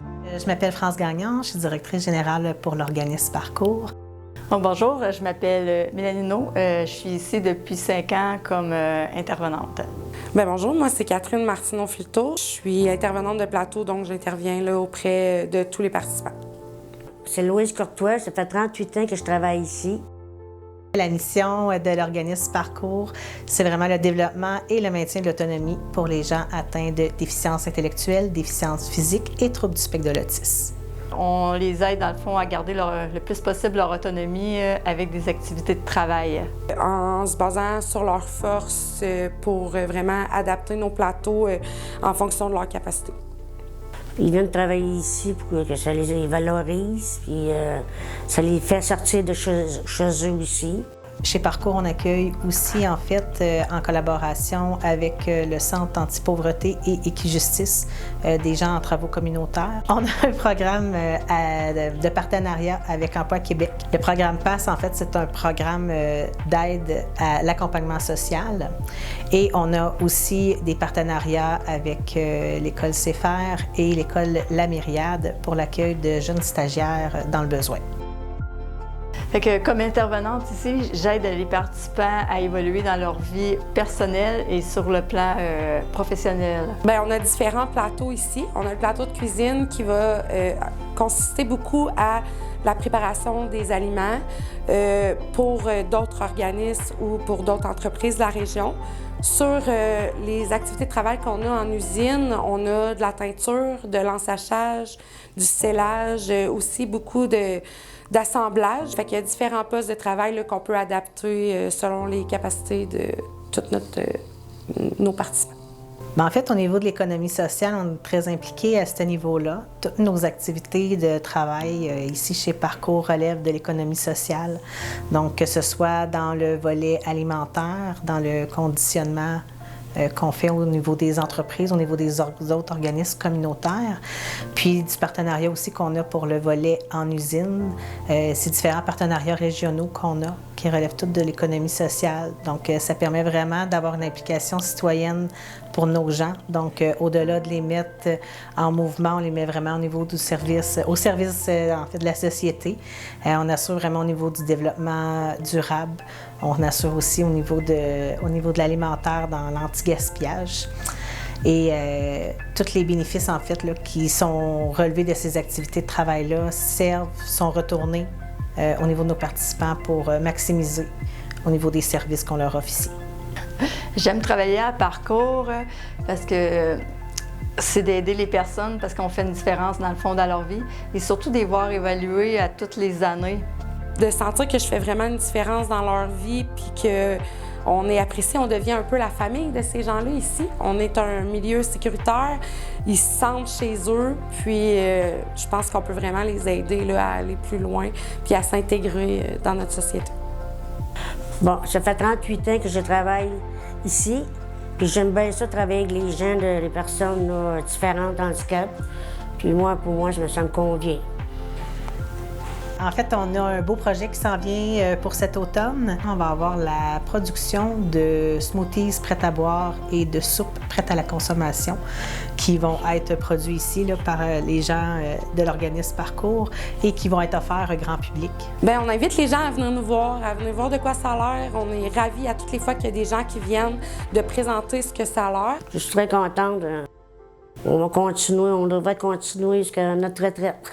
Je m'appelle France Gagnon, je suis directrice générale pour l'organisme Parcours. Donc, bonjour, je m'appelle Mélanie Naud. Je suis ici depuis 5 ans comme intervenante. Bien, bonjour, moi c'est Catherine Martineau-Filteau. Je suis intervenante de plateau, donc j'interviens là auprès de tous les participants. C'est Louise Courtois, ça fait 38 ans que je travaille ici. La mission de l'organisme Parcours, c'est vraiment le développement et le maintien de l'autonomie pour les gens atteints de déficience intellectuelle, déficience physique et troubles du spectre de l'autisme. On les aide, dans le fond, à garder le plus possible leur autonomie avec des activités de travail. En se basant sur leurs forces pour vraiment adapter nos plateaux en fonction de leurs capacités. Ils viennent travailler ici pour que ça les valorise, puis ça les fait sortir de chez eux aussi. Chez Parcours, on accueille aussi, en fait, en collaboration avec le Centre anti-pauvreté et équijustice, des gens en travaux communautaires. On a un programme de partenariat avec Emploi Québec. Le programme PASS, en fait, c'est un programme d'aide à l'accompagnement social. Et on a aussi des partenariats avec l'école CFR et l'école La Myriade pour l'accueil de jeunes stagiaires dans le besoin. Fait que, comme intervenante ici, j'aide les participants à évoluer dans leur vie personnelle et sur le plan professionnel. Bien, on a différents plateaux ici. On a le plateau de cuisine qui va consister beaucoup à la préparation des aliments pour d'autres organismes ou pour d'autres entreprises de la région. Sur les activités de travail qu'on a en usine, on a de la teinture, de l'ensachage, du scellage, aussi beaucoup d'assemblage. Fait qu'il y a différents postes de travail qu'on peut adapter selon les capacités de tous nos participants. Bien, en fait, au niveau de l'économie sociale, on est très impliqués à ce niveau-là. Toutes nos activités de travail ici chez Parcours relèvent de l'économie sociale. Donc, que ce soit dans le volet alimentaire, dans le conditionnement qu'on fait au niveau des entreprises, au niveau des autres organismes communautaires, puis du partenariat aussi qu'on a pour le volet en usine. Ces différents partenariats régionaux qu'on a, qui relèvent tous de l'économie sociale. Donc, ça permet vraiment d'avoir une implication citoyenne pour nos gens. Donc, au-delà de les mettre en mouvement, on les met vraiment au niveau du service, au service en fait de la société. On assure vraiment au niveau du développement durable. On assure aussi au niveau de l'alimentaire dans l'anti-gaspillage. Et tous les bénéfices, en fait, là, qui sont relevés de ces activités de travail-là sont retournés au niveau de nos participants pour maximiser au niveau des services qu'on leur offre ici. J'aime travailler à Parcours parce que c'est d'aider les personnes parce qu'on fait une différence dans le fond dans leur vie et surtout de les voir évaluer à toutes les années. De sentir que je fais vraiment une différence dans leur vie puis qu'on est apprécié, on devient un peu la famille de ces gens-là ici. On est un milieu sécuritaire, ils se sentent chez eux, puis je pense qu'on peut vraiment les aider là, à aller plus loin puis à s'intégrer dans notre société. Bon, ça fait 38 ans que je travaille ici, puis j'aime bien ça travailler avec les gens, les personnes là, différentes handicap. Puis pour moi, ça me convient. En fait, on a un beau projet qui s'en vient pour cet automne. On va avoir la production de smoothies prêts à boire et de soupes prêtes à la consommation qui vont être produits ici là, par les gens de l'organisme Parcours et qui vont être offerts au grand public. Bien, on invite les gens à venir nous voir, de quoi ça a l'air. On est ravis à toutes les fois qu'il y a des gens qui viennent de présenter ce que ça a l'air. Je suis très contente. On va continuer, on devrait continuer jusqu'à notre retraite.